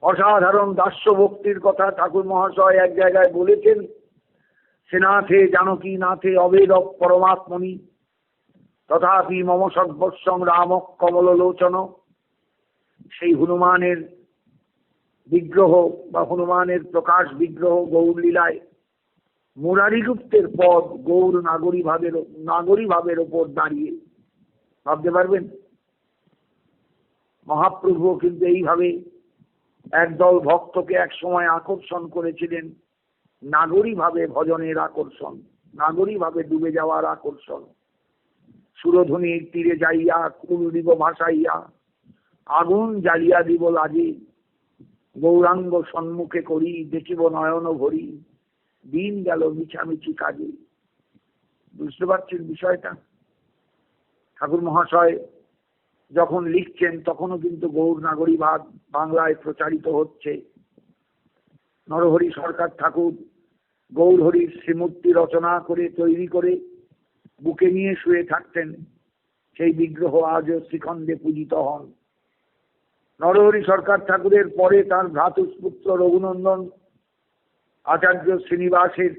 অসাধারণ দাস্য ভক্তির কথা ঠাকুর মহাশয় এক জায়গায় বলেছেন, সেনাথে জানকী নাথে অবেদব পরমাত্মনি, তথাপি মম সর্বস্বং রাম কমল লোচন। সেই হনুমানের বিগ্রহ বা হনুমানের প্রকাশ বিগ্রহ গৌর লীলায় মুরারি গুপ্তের পদ গৌর নাগরী ভাবের ওপর দাঁড়িয়ে। ভাবতে পারবেন মহাপ্রভু কিন্তু এইভাবে একদল ভক্তকে এক সময় আকর্ষণ করেছিলেন, নাগরী ভাবে ভজনের আকর্ষণ, নাগরী ভাবে ডুবে যাওয়ার আকর্ষণ। সুরধুনির তীরে যাইয়া কুল দিব ভাসাইয়া, আগুন জ্বালিয়া দিব লাগে। গৌরাঙ্গ সম্মুখে করি দেখিব নয়ন ভরি, দিন গেল মিছামিছি কাজে। বুঝতে পারছেন বিষয়টা? ঠাকুর মহাশয় যখন লিখছেন তখনও কিন্তু গৌর নাগরীবাদ বাংলায় প্রচারিত হচ্ছে। নরহরি সরকার ঠাকুর গৌরহরির শ্রীমূর্তি রচনা করে তৈরি করে বুকে নিয়ে শুয়ে থাকতেন। সেই বিগ্রহ আজও শ্রীখণ্ডে পূজিত হন। নরহরি সরকার ঠাকুরের পরে তার ভ্রাতুষ্পুত্র রঘুনন্দন আচার্য শ্রীনিবাসের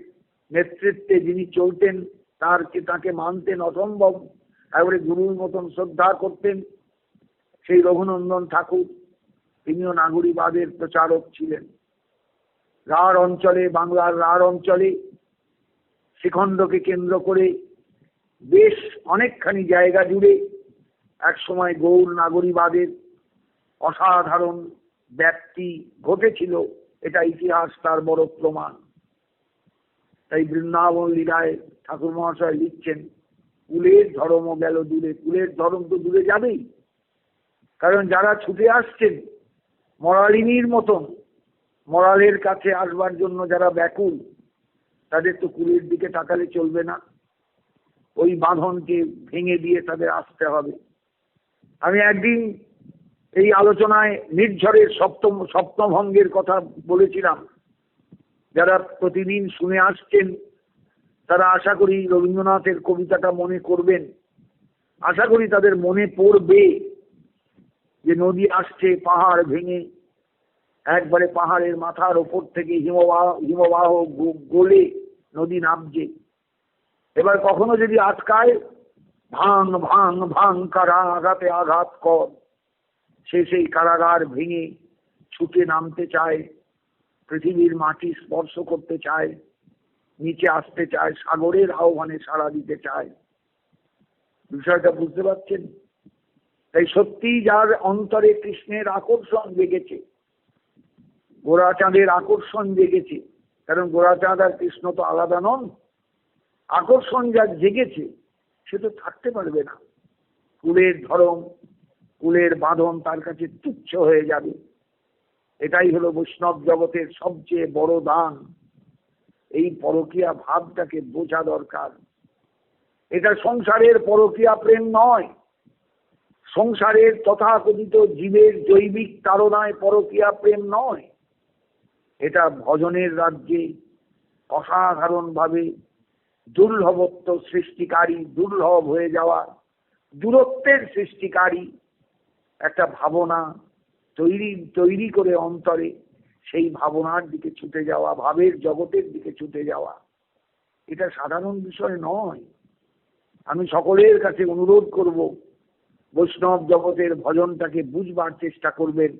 নেতৃত্বে যিনি চলতেন, তাকে মানতেন অসম্ভব, এবারে গুরুর মতন শ্রদ্ধা করতেন। সেই রঘুনন্দন ঠাকুর তিনিও নাগরীবাদের প্রচারক ছিলেন। রাঢ় অঞ্চলে, বাংলার রাঢ় অঞ্চলে শ্রীখণ্ডকে কেন্দ্র করে বেশ অনেকখানি জায়গা জুড়ে এক সময় গৌর নাগরীবাদের অসাধারণ ব্যাপ্তি ঘটেছিল। এটা ইতিহাস তার বড় প্রমাণ। তাই বৃন্দাবন লীলায় ঠাকুর মহাশয় লিখছেন, কুলের ধর্ম গেল দূরে। কুলের ধর্ম তো দূরে যাবেই, কারণ যারা ছুটে আসছেন মরালিনীর মতন মরালের কাছে আসবার জন্য যারা ব্যাকুল, তাদের তো কুলের দিকে তাকালে চলবে না। ওই বাঁধনকে ভেঙে দিয়ে তাদের আসতে হবে। আমি একদিন এই আলোচনায় নির্ঝরের সপ্তমভঙ্গের কথা বলেছিলাম। যারা প্রতিদিন শুনে আসছেন তারা আশা করি রবীন্দ্রনাথের কবিতাটা মনে করবেন, আশা করি তাদের মনে পড়বে যে নদী আসছে পাহাড় ভেঙে, একবারে পাহাড়ের মাথার ওপর থেকে হিমবাহ গলে নদী নামছে। এবার কখনো যদি আটকায়, ভাঙ ভাঙ ভাঙ কারাগাতে আঘাত কর, সে সেই কারাগার ভেঙে ছুটে নামতে চায়, পৃথিবীর মাটি স্পর্শ করতে চায়, নিচে আসতে চায়, সাগরের আহ্বানে সাড়া দিতে চায়। বিষয়টা বুঝতে পারছেন? তাই সত্যি যার অন্তরে কৃষ্ণের আকর্ষণ জেগেছে, গোরাচাঁদের আকর্ষণ জেগেছে, কারণ গোরাচাঁদ আর কৃষ্ণ তো আলাদা নন, আকর্ষণ যার জেগেছে সে তো থাকতে পারবে না। কুলের ধরম, কুলের বাঁধন তার কাছে তুচ্ছ হয়ে যাবে। এটাই হলো বৈষ্ণব জগতের সবচেয়ে বড় দান। এই পরকীয়া ভাবটাকে বোঝা দরকার। এটা সংসারের পরকীয়া প্রেম নয়, সংসারের তথাকথিত জীবের জৈবিক তাড়নায় পরকীয়া প্রেম নয়। এটা ভজনের রাজ্যে অসাধারণভাবে দুর্লভত্ব সৃষ্টিকারী, দুর্লভ হয়ে যাওয়া, দূরত্বের সৃষ্টিকারী একটা ভাবনা তৈরি করে অন্তরে সেই ভাবনার দিকে ছুটে যাওয়া, ভাবের জগতের দিকে ছুটে যাওয়া, এটা সাধারণ বিষয় নয়। আমি সকলের কাছে অনুরোধ করব, বৈষ্ণব জগতের ভজনটাকে বুঝবার চেষ্টা করবেন,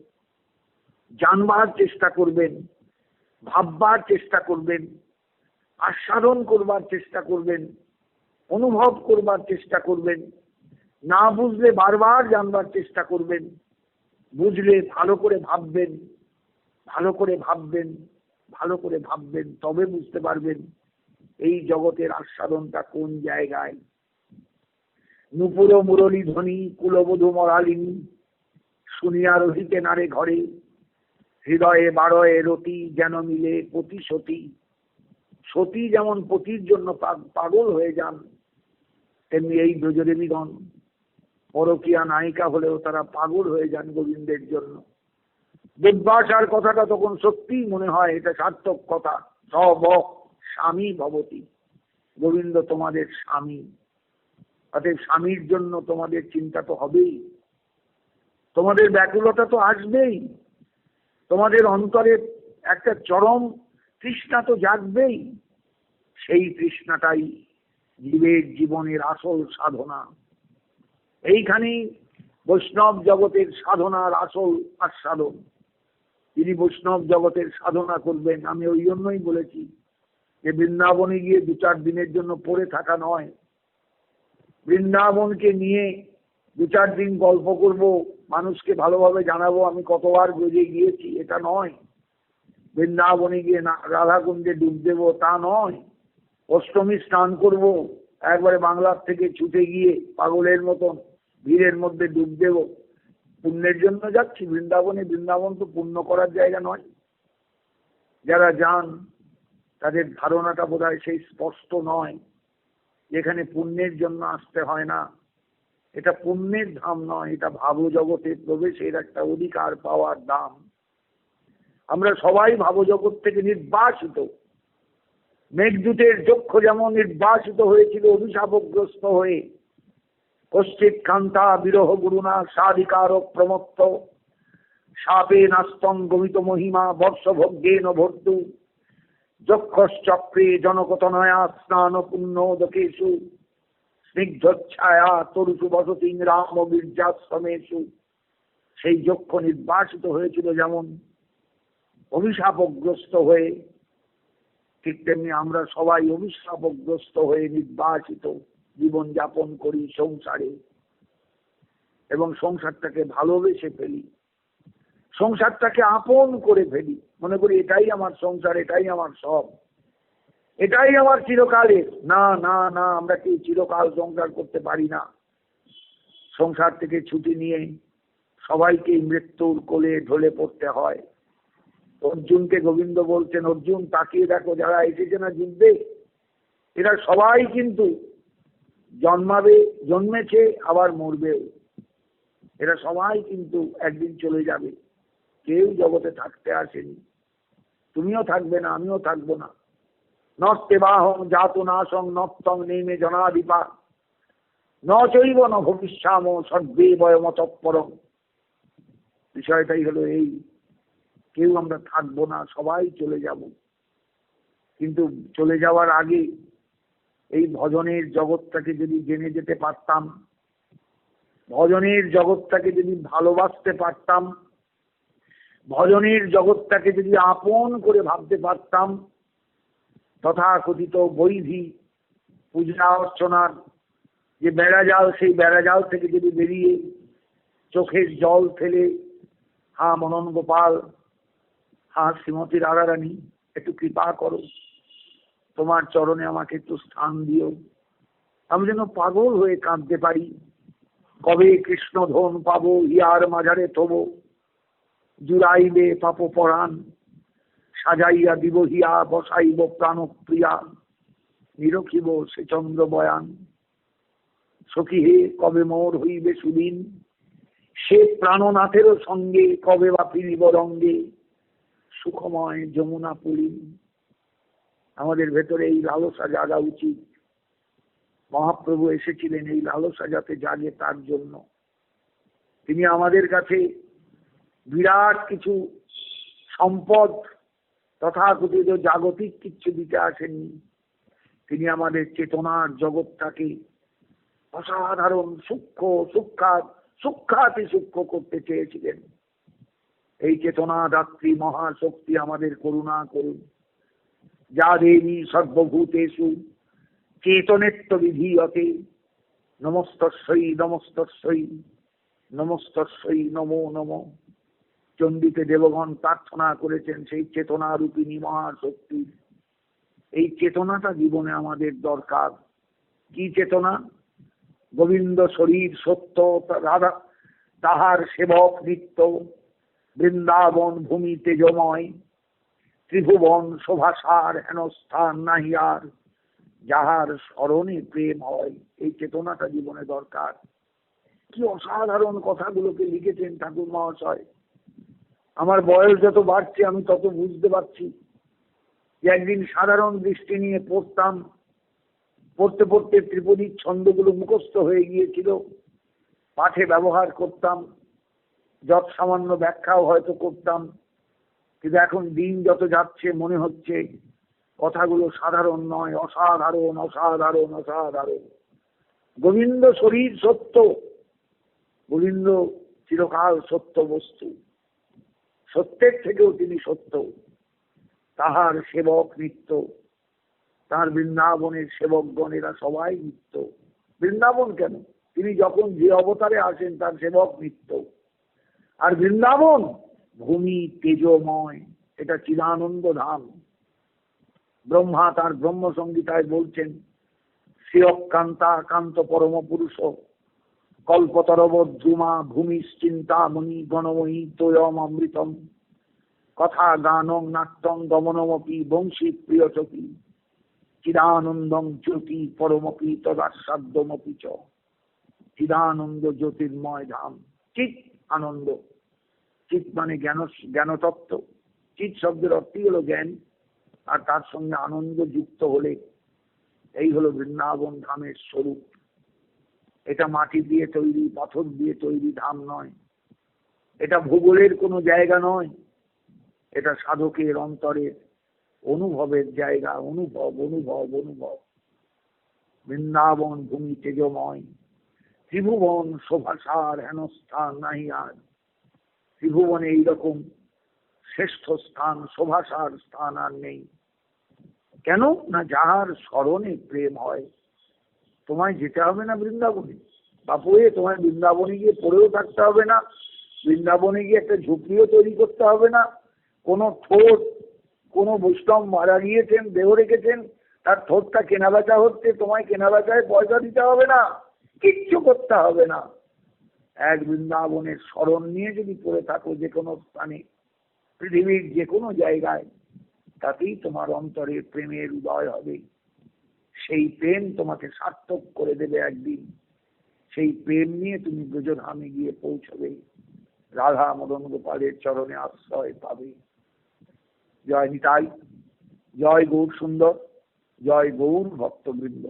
জানবার চেষ্টা করবেন, ভাববার চেষ্টা করবেন, আস্বাদন করবার চেষ্টা করবেন, অনুভব করবার চেষ্টা করবেন। না বুঝলে বারবার জানবার চেষ্টা করবেন, বুঝলে ভালো করে ভাববেন, ভালো করে ভাববেন, ভালো করে ভাববেন, তবে বুঝতে পারবেন এই জগতের আস্বাদনটা কোন জায়গায়। নুপুর মুরলী ধ্বনি কুলবধূ মরালিনী, শুনিয়া রহিতে নারে ঘরে, হৃদয়ে বারয়ে রতি যেন মিলে পতি সতী। সতী যেমন পতির জন্য পাগল হয়ে যান, তেমনি এই ব্রজদেবীগণ পরকীয়া নায়িকা হলেও তারা পাগল হয়ে যান গোবিন্দের জন্য। দেববাসার কথাটা তখন সত্যিই মনে হয় এটা সার্থক কথা। সব স্বামী ভবতী, গোবিন্দ তোমাদের স্বামী, অতএব স্বামীর জন্য তোমাদের চিন্তা তো হবেই, তোমাদের ব্যাকুলতা তো আসবেই, তোমাদের অন্তরে একটা চরম তৃষ্ণা তো জাগবেই। সেই তৃষ্ণাটাই জীবের জীবনের আসল সাধনা। এইখানেই বৈষ্ণব জগতের সাধনার আসল আস্বাদন। যিনি বৈষ্ণব জগতের সাধনা করবেন, আমি ওই জন্যই বলেছি যে বৃন্দাবনে গিয়ে 2-4 দিনের জন্য পড়ে থাকা নয়, বৃন্দাবনকে নিয়ে 2-4 দিন গল্প করব, মানুষকে ভালোভাবে জানাবো আমি কতবার ব্রজে গিয়েছি, এটা নয়। বৃন্দাবনে গিয়ে রাধাকুণ্ডে ডুব দেবো তা নয়। অষ্টমী স্নান করব, একবারে বাংলার থেকে ছুটে গিয়ে পাগলের মতন ভিড়ের মধ্যে ডুব দেব, পুণ্যের জন্য যাচ্ছি বৃন্দাবনে। বৃন্দাবন তো পুণ্য করার জায়গা নয়। যারা যান তাদের ধারণাটা বোধহয় সেই স্পষ্ট নয়, যেখানে পুণ্যের জন্য আসতে হয় না। এটা পুণ্যের ধাম নয়, এটা ভাব জগতে প্রবেশের একটা অধিকার পাওয়ার দাম। আমরা সবাই ভাবজগৎ থেকে নির্বাসিত। মেঘদূতের যক্ষ যেমন নির্বাসিত হয়েছিল অভিশাপগ্রস্ত হয়ে, কশ্চিৎ কান্তা বিরহ গুরুনা সাধিকার প্রমত্ত, শাপে নাস্তং গমিত মহিমা বর্ষভোগ্যেন ভর্তু, যক্ষশ্চক্রে জনকতনয়া স্নান পুণ্যোদকেষু, স্নিগ্ধচ্ছায়া তরুষু বসতি রাম বীর্যাশ্রমেষু। সেই যক্ষ নির্বাসিত হয়েছিল যেমন অভিশাপগ্রস্ত হয়ে, ঠিক তেমনি আমরা সবাই অভিশাপগ্রস্ত হয়ে নির্বাসিত জীবন যাপন করি সংসারে, এবং সংসারটাকে ভালোবেসে ফেলি, সংসারটাকে আপন করে ফেলি, মনে করি এটাই আমার সংসার, এটাই আমার সব, এটাই আমার চিরকালের। না না না, আমরা কেউ চিরকাল সংসার করতে পারি না। সংসার থেকে ছুটি নিয়ে সবাইকে মৃত্যুর কোলে ঢলে পড়তে হয়। অর্জুনকে গোবিন্দ বলছেন, অর্জুন তাকিয়ে দেখো, যারা এসেছে না যুদ্ধে, এরা সবাই কিন্তু জন্মেছে আবার মরবেও। এরা সবাই কিন্তু একদিন চলে যাবে, কেউ জগতে থাকতে আসেনি। তুমিও থাকবে না, আমিও থাকবো না। নস্তে বাহং জাত নাশং নত্তং নেমে জনাধিপা ন চৈব ন ভবিষ্যাম সর্বে বয়মতঃপরং। বিষয়টাই হলো এই, কেউ আমরা থাকবো না, সবাই চলে যাব। কিন্তু চলে যাওয়ার আগে এই ভজনের জগৎটাকে যদি জেনে যেতে পারতাম, ভজনের জগৎটাকে যদি ভালোবাসতে পারতাম, ভজনের জগৎটাকে যদি আপন করে ভাবতে পারতাম, তথাকথিত বৈধি পূজা অর্চনার যে বেড়াজাল, সেই বেড়াজাল থেকে যদি বেরিয়ে চোখের জল ফেলে, হা মনন গোপাল, হা শ্রীমতী রাধারানী, একটু কৃপা করো, তোমার চরণে আমাকে একটু স্থান দিও, আমি যেন পাগল হয়ে কাঁদতে পারি, কবে কৃষ্ণ ধন পাবো, হিয়ার মাঝারে থবো, জুড়াইবে পাপ পরাণ, সাজাইয়া দিব হিয়া, বসাইব প্রাণপ্রিয়া, নিরখিব সে চন্দ্র বয়ান। সখী হে কবে মোর হইবে সুদিন, সে প্রাণনাথেরও সঙ্গে, কবে বা ফিরিব রঙ্গে, সুখময় যমুনা পুলিন। আমাদের ভেতরে এই লালসা জাগা উচিত। মহাপ্রভু এসেছিলেন এই লালসা যাতে জাগে তার জন্য। তিনি আমাদের কাছে বিরাট কিছু সম্পদ তথাকথিত জাগতিক কিছু দিতে আসেননি। তিনি আমাদের চেতনার জগৎটাকে অসাধারণ সূক্ষ্ম সূক্ষাতি সূক্ষ্ম করতে চেয়েছিলেন। এই চেতনা দাত্রী মহাশক্তি আমাদের করুণা করুন। যা দেবী সর্বভূতেষু চেতনেত্ব বিধীয়তে, নমস্তস্যৈ নমস্তস্যৈ নমস্তস্যৈ নমো নমঃ। চণ্ডীতে দেবগণ প্রার্থনা করেছেন সেই চেতনা রূপিণী মহাশক্তি। এই চেতনাটা জীবনে আমাদের দরকার। কি চেতনা? গোবিন্দ শরীর সত্য, রাধা তাহার সেবক নিত্য, বৃন্দাবন ভূমি তেজময়, ত্রিভুবন শোভাসার হেন স্থান নাহি আর, যাহার স্মরণে প্রেম হয়। এই চেতনাটা জীবনে দরকার। কি অসাধারণ কথাগুলোকে লিখেছেন ঠাকুর মহাশয়। আমার বয়স যত বাড়ছে আমি তত বুঝতে পারছি যে একদিন সাধারণ দৃষ্টি নিয়ে পড়তাম, পড়তে পড়তে ত্রিপদীর ছন্দগুলো মুখস্থ হয়ে গিয়েছিল, পাঠে ব্যবহার করতাম, যত সামান্য ব্যাখ্যাও হয়তো করতাম। কিন্তু এখন দিন যত যাচ্ছে মনে হচ্ছে কথাগুলো সাধারণ নয়, অসাধারণ অসাধারণ অসাধারণ। গোবিন্দ শরীর সত্য, গোবিন্দ চিরকাল সত্য বস্তু, সত্যের থেকেও তিনি সত্য। তাহার সেবক নিত্য, তার বৃন্দাবনের সেবকগণেরা সবাই নিত্য। বৃন্দাবন কেন, তিনি যখন যে অবতারে আসেন তার সেবক নিত্য। আর বৃন্দাবন ভূমি তেজময়, এটা চিদানন্দ ধাম। ব্রহ্মা তার ব্রহ্ম সংগীতায় বলছেন, শ্রেয়কান্তা কান্ত পরম পুরুষ, কল্পতরবদ্রুমা ভূমিশ্চিন্তামণি গণময়ী তোয়ম অমৃতম, কথা গানং নাট্যং গমনমপি বংশী প্রিয়চকি, চিদানন্দং জ্যোতি পরমপি তদাস্বাদ্যমপি চ। চিদানন্দ জ্যোতির্ময় ধাম, চিৎ আনন্দ। চিৎ মানে জ্ঞানতত্ত্ব। চিৎ শব্দের অর্থই হলো জ্ঞান, আর তার সঙ্গে আনন্দ যুক্ত হলে এই হলো বৃন্দাবন ধামের স্বরূপ। এটা মাটি দিয়ে তৈরি, পাথর দিয়ে তৈরি ধাম নয়, এটা ভূগোলের কোনো জায়গা নয়, এটা সাধকের অন্তরের অনুভবের জায়গা। অনুভব অনুভব অনুভব। বৃন্দাবন ভূমি তেজময়, ত্রিভুবন শোভাসার হেন স্থান নাহি আর। ত্রিভুবনে এইরকম শ্রেষ্ঠ স্থান, শোভাসার স্থান আর নেই। কেন না, যাহার স্মরণে প্রেম হয়। তোমায় যেতে হবে না বৃন্দাবনে বাপুয়ে, তোমায় বৃন্দাবনে গিয়ে পড়েও থাকতে হবে না, বৃন্দাবনে গিয়ে একটা ঝুপড়িও তৈরি করতে হবে না। কোনো ঠোঁট, কোনো বৈষ্ণব মারা গিয়েছেন, দেহ রেখেছেন, তার ঠোঁটটা কেনা বেচা হচ্ছে, তোমায় কেনা বেচায় পয়সা দিতে হবে না, কিচ্ছু করতে হবে না। এক বৃন্দাবনের স্মরণ নিয়ে যদি পড়ে থাকো যে কোনো স্থানে, পৃথিবীর যে কোনো জায়গায়, তাতেই তোমার অন্তরে প্রেমের উদয় হবে। সেই প্রেম তোমাকে সার্থক করে দেবে একদিন। সেই প্রেম নিয়ে তুমি ব্রজধামে গিয়ে পৌঁছবে, রাধা মদন গোপালের চরণে আশ্রয় পাবে। জয় নিতাই, জয় গৌর সুন্দর, জয় গৌর ভক্তবৃন্দ।